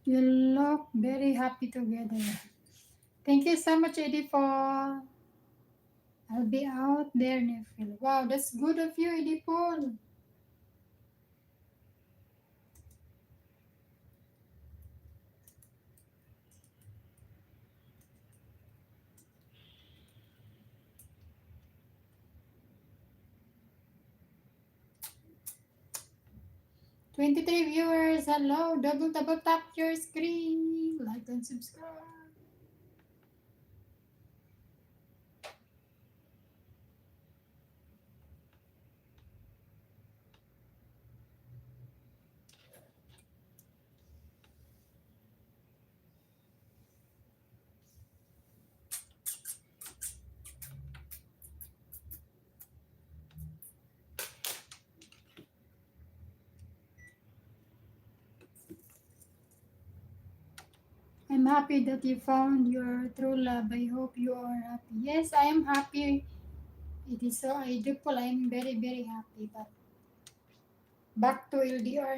You look very happy together. Thank you so much, Edipol. I'll be out there, Nefil. Wow, that's good of you, Edipol. #23 viewers. Hello. Double tap your screen. Like and subscribe. I'm happy that you found your true love. I hope you are happy. Yes, I am happy. It is so Edipol. I'm very, very happy. But back to LDR.